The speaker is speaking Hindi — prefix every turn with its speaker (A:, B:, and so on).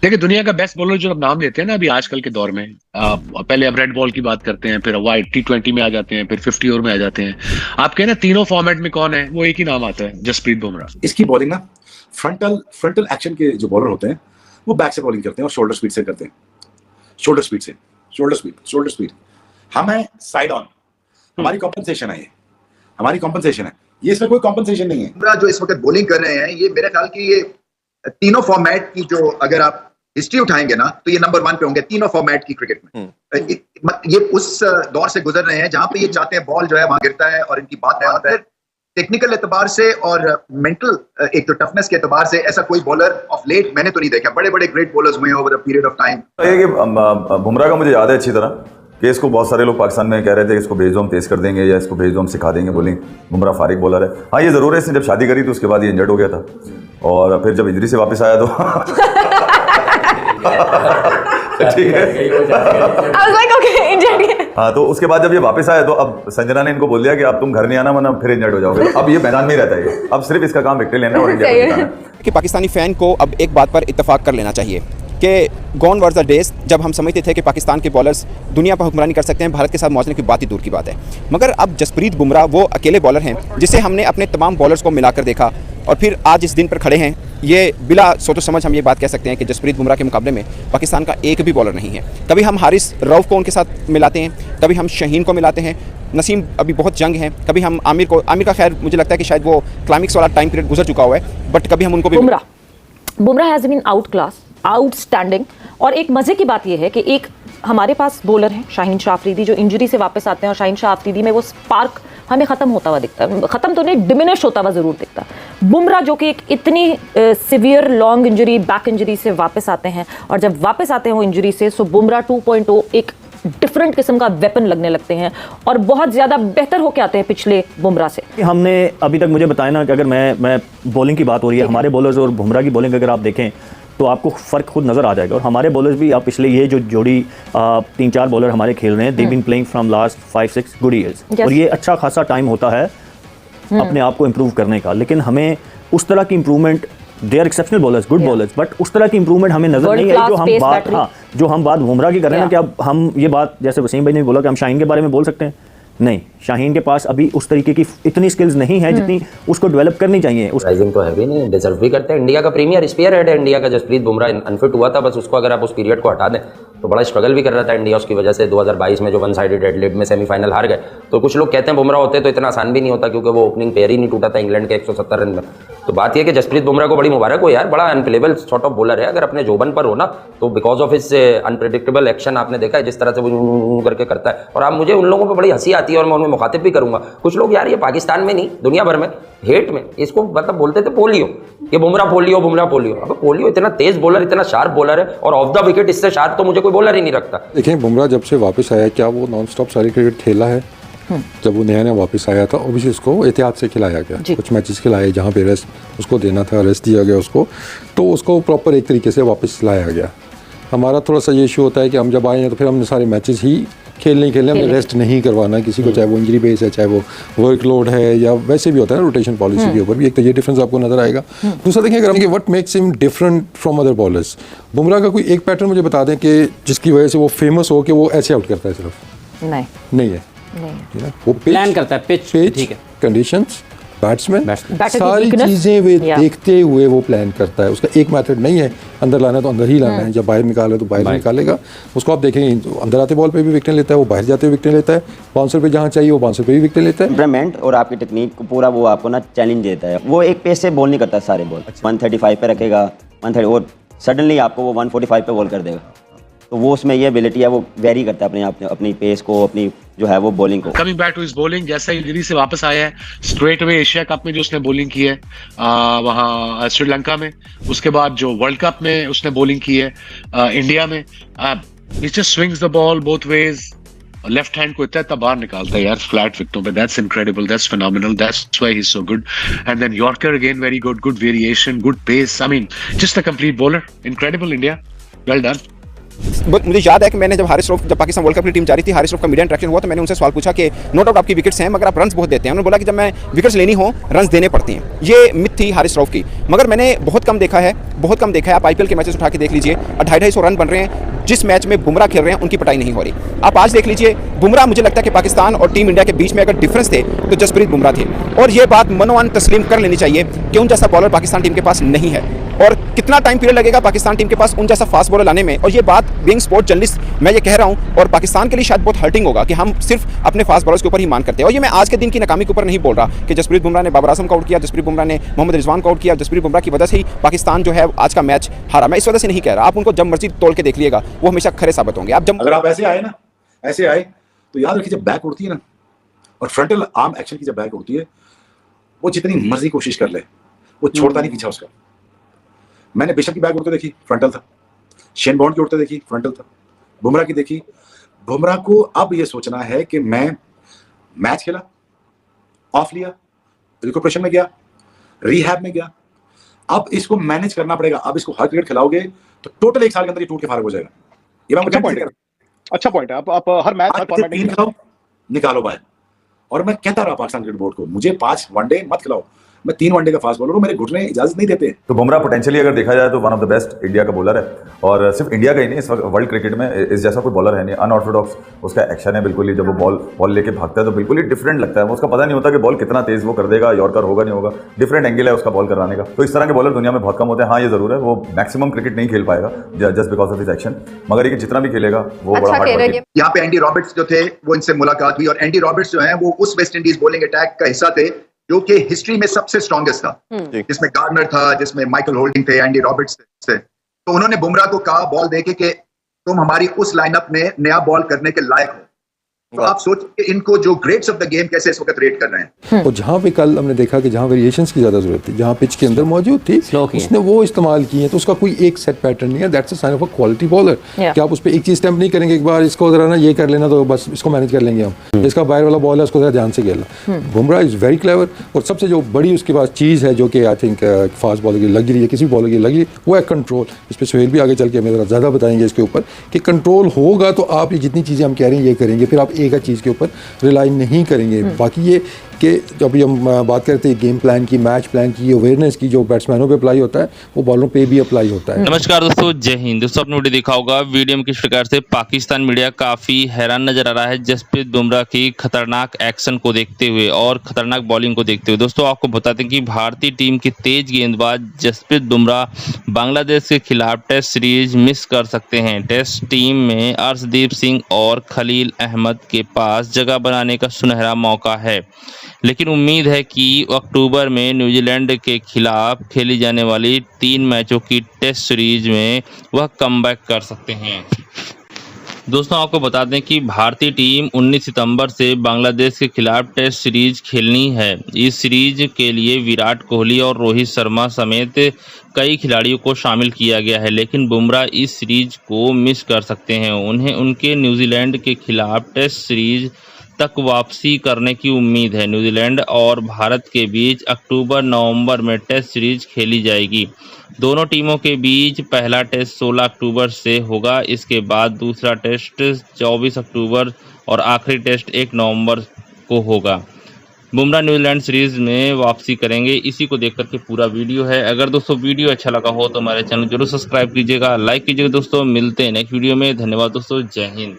A: देखिए दुनिया का बेस्ट बॉलर जो अब नाम लेते हैं ना अभी आजकल के दौर में, पहले अब रेड बॉल की बात करते हैं, फिर वाइड T20 में आ जाते हैं, फिर 50 ओवर में आ जाते हैं। आप कहें ना तीनों फॉर्मेट में कौन है, वो एक ही नाम आता है, जसप्रीत बुमराह।
B: इसकी बॉलिंग ना फ्रंटल एक्शन के जो बॉलर होते हैं वो बैक से बॉलिंग करते हैं और शोल्डर स्पीड से करते हैं, शोल्डर स्पीड। हम है साइड ऑन, हमारी कॉम्पनसेशन है, ये इसमें कोई कॉम्पनसेशन नहीं है।
C: बुमराह जो इस वक्त बॉलिंग कर रहे हैं, ये मेरे ख्याल की ये तीनों फॉर्मेट की जो अगर आप हिस्ट्री उठाएंगे ना तो ये नंबर 1 पे होंगे तीनों फॉर्मेट की क्रिकेट में। ये उस दौर से गुजर रहे हैं जहां पे ये चाहते हैं बॉल जो है वहां गिरता है और इनकी बात है टेक्निकल एतबार से और मेंटल एक तो टफनेस के एतबार से ऐसा कोई बॉलर ऑफ लेट मैंने तो नहीं देखा। बड़े बड़े ग्रेट बॉलर्स हुए over a period of time.
D: Bumrah का मुझे याद है अच्छी तरह कि इसको बहुत सारे लोग पाकिस्तान में कह रहे थे इसको भेज दो हम तेज कर देंगे या इसको भेज दो हम सिखा देंगे बॉलिंग। बुमराह फारिग बॉलर है। हाँ ये ज़रूर है, इसने जब शादी करी तो उसके बाद ये इंजर्ड हो गया था और फिर जब इंजरी से वापस आया तो ठीक है हाँ, तो उसके बाद जब ये वापस आया तो अब संजना ने इनको बोल दिया कि अब तुम घर नहीं आना वरना फिर इंजर्ड हो जाओगे। अब ये मैदान में ही रहता है, अब सिर्फ इसका काम विकेट लेना और इंडिया को जिताना है।
E: कि पाकिस्तानी फैन को अब एक बात पर इत्तेफाक कर लेना चाहिए कि गॉन वर द डेज जब हम समझते थे कि पाकिस्तान के बॉलर्स दुनिया पर हुक्मरानी कर सकते हैं, भारत के साथ मौजने की बात ही दूर की बात है। मगर अब जसप्रीत बुमराह वो अकेले बॉलर हैं जिसे हमने अपने तमाम बॉलर्स को मिलाकर देखा और फिर आज इस दिन पर खड़े हैं। ये बिला सोचो समझ हम ये बात कह सकते हैं कि जसप्रीत बुमराह के मुकाबले में पाकिस्तान का एक भी बॉलर नहीं है। कभी हम हारिस रऊफ को उनके साथ मिलाते हैं, कभी हम शहीन को मिलाते हैं, नसीम अभी बहुत जंग है, कभी हम आमिर का खैर मुझे लगता है कि शायद वो क्लाइमेक्स वाला टाइम पीरियड गुजर चुका हुआ है, बट कभी हम उनको भी
F: Bumrah has been outclass, outstanding. और एक मजे की बात यह है कि एक हमारे पास बॉलर हैं शाहीन शाह अफरीदी जो इंजरी से वापस आते हैं और शाहीन शाह अफरीदी में वो स्पार्क हमें खत्म होता हुआ दिखता है, खत्म तो नहीं डिमिनिश होता हुआ जरूर दिखता है। बुमराह जो कि एक इतनी severe long injury back injury से वापस आते हैं और जब वापस आते हैं वो इंजरी से, सो बुमराह 2.0 एक डिफरेंट किस्म का वेपन लगने लगते हैं और बहुत ज़्यादा बेहतर होके आते हैं पिछले बुमराह से।
G: हमने अभी तक मुझे बताया ना कि अगर मैं बॉलिंग की बात हो रही है, हमारे बॉलर्स और बुमराह की बॉलिंग अगर आप देखें तो आपको फ़र्क खुद नज़र आ जाएगा। और हमारे बॉलर्स भी आप पिछले ये जो जोड़ी 3-4 बॉलर हमारे खेल रहे हैं, they been playing from last 5-6 good years और ये अच्छा खासा टाइम होता है अपने आप को इम्प्रूव करने का। लेकिन हमें उस तरह की improvement, they are exceptional bowlers, good bowlers, but उस तरह की इंप्रूवमेंट हमें नजर नहीं आई जो हम बात बुमराह की कर रहे हैं ना। कि अब हम ये बात जैसे वसीम भाई ने बोला कि हम शाहीन के बारे में बोल सकते हैं, नहीं, शाहीन के पास अभी उस तरीके की इतनी स्किल्स नहीं है जितनी उसको डेवलप करनी चाहिए।
H: राइजिंग तो है भी नहीं, डिजर्व भी करते हैं। इंडिया का प्रीमियर स्पीयर हेड है इंडिया का जसप्रीत बुमराह, अनफिट हुआ था, बस उसको अगर आप उस पीरियड को हटा दें तो बड़ा स्ट्रगल भी कर रहा था इंडिया उसकी वजह से। 2022 में जो वन साइडेड एडिलेड में सेमीफाइनल हार गए, तो कुछ लोग कहते हैं बुमराह होते तो इतना आसान भी नहीं होता क्योंकि वो ओपनिंग पेयर ही नहीं टूटा था इंग्लैंड के 170 रन में। तो बात यह कि जसप्रीत बुमराह को बड़ी मुबारक हो यार, बड़ा अनप्लेबल सॉर्ट ऑफ बॉलर है। अगर अपने जोबन पर हो ना तो बिकॉज ऑफ इस अनप्रेडिक्टेबल एक्शन आपने देखा है जिस तरह से वो करके करता है, और आप मुझे उन लोगों पर बड़ी हंसी आती है और मैं उनमें मुखातिब भी करूंगा। कुछ लोग यार ये पाकिस्तान में नहीं दुनिया भर में हेट में इसको मतलब बोलते थे पोलियो, ये बुमराह पोलियो। अब पोलियो इतना तेज बॉलर, इतना शार्प बॉलर है और ऑफ द विकेट इससे शार्प तो मुझे कोई बॉलर ही नहीं रखता।
I: देखिए बुमराह जब से वापस आया, क्या वो नॉन स्टॉप सारी क्रिकेट खेला है? जब वो नया वापस आया था ऑब्वियसली उसको एहतियात से खिलाया गया, कुछ मैचेस खिलाए जहाँ पे रेस्ट उसको देना था, रेस्ट दिया गया उसको, तो उसको प्रॉपर एक तरीके से वापस लाया गया। हमारा थोड़ा सा ये इशू होता है कि हम जब आए हैं तो फिर हमने सारे मैचेस ही खेलने हमें रेस्ट नहीं करवाना किसी को, चाहे वो इंजरी बेस है, चाहे वो वर्कलोड है, या वैसे भी होता है ना रोटेशन पॉलिसी के ऊपर भी एक तो ये डिफरेंस आपको नजर आएगा। दूसरा देखिए अगर हम what makes him different from other bowlers, Bumrah का कोई एक पैटर्न मुझे बता दें कि जिसकी वजह से वो फेमस हो कि वो ऐसे आउट करता है? सिर्फ नहीं है, वो
J: प्लान करता है, पिच ठीक है,
I: कंडीशंस, बैट्समैन, सारी चीजें वे देखते हुए वो प्लान करता है। उसका एक मेथड नहीं है अंदर लाना तो अंदर ही लाना है, जब बाहर निकाला तो बाहर निकालेगा। उसको आप देखेंगे अंदर आते बॉल पे भी विकेट लेता है, वो बाहर जाते हुए विकेट लेता है, बाउंसर पे जहाँ चाहिए वो बाउंसर पे भी विकेट लेता है।
K: टेम्परामेंट और आपकी टेक्निक को पूरा वो आपको ना चैलेंज देता है। वो एक पेस से बॉल नहीं करता सारे बॉल, 135 पे रखेगा 130 और सडनली आपको वो 145 पे बॉल कर देगा। तो वो उसमें ये एबिलिटी है, वो वेरी करता है अपने आप अपनी पेस को, अपनी जो है वो बॉलिंग को।
A: Coming back to his bowling, जैसा इंजरी से वापस आया है स्ट्रेट अवे एशिया कप में जो उसने बॉलिंग की है वहाँ श्रीलंका में, उसके बाद जो वर्ल्ड कप में उसने बॉलिंग की है इंडिया में, he just swings the ball both ways, left hand को इतना बाहर निकालता है यार फ्लैट विकेटों पे, that's incredible, that's phenomenal, that's why he is so good. And then yorker again very good, good variation, good pace, I mean just a complete bowler, incredible India, well done.
E: मुझे याद है कि मैंने जब हारिस रऊफ, जब पाकिस्तान वर्ल्ड कप की टीम जा रही थी, हारिस रऊफ का मीडिया इंटरेक्शन हुआ तो मैंने उनसे सवाल पूछा कि नो डाउट आपकी विकेट्स हैं मगर आप रन्स बहुत देते हैं। उन्होंने बोला कि जब मैं विकेट्स लेनी हो रन्स देने पड़ती हैं। ये मिथ थी हारिस रऊफ की, मगर मैंने बहुत कम देखा है। आप IPL के मैचेस उठा के देख लीजिए, 250 रन बन रहे हैं। जिस मैच में बुमराह खेल रहे हैं उनकी पिटाई नहीं हो रही। आप आज देख लीजिए, बुमराह, मुझे लगता है कि पाकिस्तान और टीम इंडिया के बीच में अगर डिफरेंस थे तो जसप्रीत बुमराह थे। और ये बात मनोवान तस्लीम कर लेनी चाहिए कि उन जैसा बॉलर पाकिस्तान टीम के पास नहीं है। और कितना टाइम पीरियड लगेगा पाकिस्तान टीम के पास उन जैसा फास्ट बॉलर लाने में। और ये बात बीइंग स्पोर्ट जर्नलिस्ट मैं ये कह रहा हूँ, और पाकिस्तान के लिए शायद बहुत हर्टिंग होगा कि हम सिर्फ अपने फास्ट बॉलर्स के ऊपर ही मान करते हैं। और ये मैं आज के दिन की नाकामी के ऊपर नहीं बोल रहा कि जसप्रीत बुमराह ने बाबर आजम को आउट किया, जसप्रीत बुमराह ने मोहम्मद रिजवान को आउट किया, जसप्रीत बुमराह की वजह से ही पाकिस्तान जो है आज का मैच हारा। मैं इस वजह से नहीं कह रहा। आप उनको जब मर्जी तोड़ के देख लीजिएगा, वो हमेशा खरे साबित होंगे। आप जब
B: अगर आप ऐसे आए तो याद रखिए, जब बैक उड़ती है ना और फ्रंटल आर्म एक्शन की जब बैक उड़ती है, वो जितनी मर्जी कोशिश कर ले वो छोड़ता नहीं पीछा उसका। मैंने बिशप की बैक उड़ते देखी, फ्रंटल था। शेन बॉन्ड की उड़ते देखी, फ्रंटल था। बुमराह की देखी। बुमराह को अब ये सोचना है कि मैं मैच खेला, ऑफ लिया, रिकूपरेशन में गया, रिहैब में गया, अब इसको मैनेज करना पड़ेगा। अब इसको हर क्रिकेट खिलाओगे तो टोटल 1 साल के अंदर ये टूट के फारग हो जाएगा। ये मैं
L: अच्छा पॉइंट है। आप हर मैच हर फॉर्मेट में
B: खिलाओ, निकालो बाहर। और मैं कहता रहा पाकिस्तान क्रिकेट बोर्ड को, मुझे 5 वनडे मत खिलाओ, मैं 3 वनडे का फास्ट बॉलर हूं, मेरे घुटने इजाजत नहीं देते।
D: तो बुमराह पोटेंशियली अगर देखा जाए तो one of the best India का बॉलर है। और सिर्फ इंडिया का ही नहीं, इस वक्त वर्ल्ड क्रिकेट में इस जैसा कोई बॉलर है नहीं। अनऑर्थोडॉक्स उसका एक्शन है बिल्कुल ही। जब वो बॉल लेके भागता है तो बिल्कुल ही डिफरेंट लगता है। उसका पता नहीं होता कि बॉल कितना तेज वो कर देगा, यॉर्कर होगा नहीं होगा, डिफरेंट एंगल है उसका बॉल कराने का। तो इस तरह के बॉलर दुनिया में बहुत कम होते हैं। हाँ, ये जरूर है वो मैक्सिमम क्रिकेट नहीं खेल पाएगा just because of his action, मगर ये जितना भी खेलेगा वो बड़ा हार्ड वर्क है।
C: यहाँ पे एंडी रॉबर्ट्स जो थे वो इनसे मुलाकात हुई, और एंडी रॉबर्ट्स जो है वो उस वेस्ट इंडीज बॉलिंग अटैक का हिस्सा थे जो कि हिस्ट्री में सबसे स्ट्रॉन्गेस्ट था, जिसमें गार्डनर था, जिसमें माइकल होल्डिंग थे, एंडी रॉबर्ट्स थे। तो उन्होंने बुमराह को कहा बॉल देके कि तुम हमारी उस लाइनअप में नया बॉल करने के लायक हो। तो आप सोचिए इनको जो ग्रेट्स ऑफ द गेम कैसे इस वक्त रेट कर रहे हैं।
I: और जहाँ पे कल हमने देखा कि जहाँ वेरिएशंस की ज़्यादा जरूरत थी, जहाँ पिच के अंदर मौजूद थी, उसने वो इस्तेमाल किए। तो उसका कोई एक सेट पैटर्न नहीं है। That's a sign of a quality bowler कि आप उस पर एक चीज़ स्टैम्प नहीं करेंगे, एक बार इसको जरा ना ये कर लेना तो बस इसको मैनेज कर लेंगे हम। इसका बाहर वाला बॉल है उसको जरा ध्यान से खेलना। Bumrah is very clever. और सबसे जो बड़ी उसके पास चीज़ है जो कि आई थिंक फास्ट बॉलर की लग रही है, किसी भी बॉलर की लग रही है, वो है कंट्रोल। इस पर सोहेल भी आगे चल के हमें ज़रा ज़्यादा बताएंगे इसके ऊपर कि कंट्रोल होगा तो आप ये जितनी चीज़ें हम कह रहे हैं ये करेंगे, फिर आप एक चीज़ के ऊपर रिलाई नहीं करेंगे। बाकी ये कि जब हम बात करते हैं गेम प्लान की, मैच प्लान की, अवेयरनेस की, जो बैट्समैनों पे अप्लाई होता है वो बॉलरों पे भी अप्लाई होता है।
M: नमस्कार दोस्तों, जय हिंद। दोस्तों आपने वीडियो देखा होगा, वीडियो में किस प्रकार से पाकिस्तान मीडिया काफ़ी हैरान नजर आ रहा है जसप्रीत बुमराह की खतरनाक एक्शन को देखते हुए और खतरनाक बॉलिंग को देखते हुए। दोस्तों आपको बताते हैं कि भारतीय टीम के तेज गेंदबाज जसप्रीत बुमराह बांग्लादेश के खिलाफ टेस्ट सीरीज मिस कर सकते हैं। टेस्ट टीम में अर्शदीप सिंह और खलील अहमद के पास जगह बनाने का सुनहरा मौका है, लेकिन उम्मीद है कि अक्टूबर में न्यूजीलैंड के खिलाफ खेली जाने वाली 3 मैचों की टेस्ट सीरीज में वह कमबैक कर सकते हैं। दोस्तों आपको बता दें कि भारतीय टीम 19 सितंबर से बांग्लादेश के खिलाफ टेस्ट सीरीज खेलनी है। इस सीरीज के लिए विराट कोहली और रोहित शर्मा समेत कई खिलाड़ियों को शामिल किया गया है, लेकिन बुमराह इस सीरीज को मिस कर सकते हैं। उन्हें उनके न्यूजीलैंड के खिलाफ टेस्ट सीरीज तक वापसी करने की उम्मीद है। न्यूजीलैंड और भारत के बीच अक्टूबर-नवंबर में टेस्ट सीरीज खेली जाएगी। दोनों टीमों के बीच पहला टेस्ट 16 अक्टूबर से होगा। इसके बाद दूसरा टेस्ट 24 अक्टूबर और आखिरी टेस्ट 1 नवंबर को होगा। बुमराह न्यूजीलैंड सीरीज में वापसी करेंगे। इसी को देख करके पूरा वीडियो है। अगर दोस्तों वीडियो अच्छा लगा हो तो हमारे चैनल जरूर सब्सक्राइब कीजिएगा, लाइक कीजिएगा। दोस्तों मिलते हैं नेक्स्ट वीडियो में। धन्यवाद दोस्तों, जय हिंद।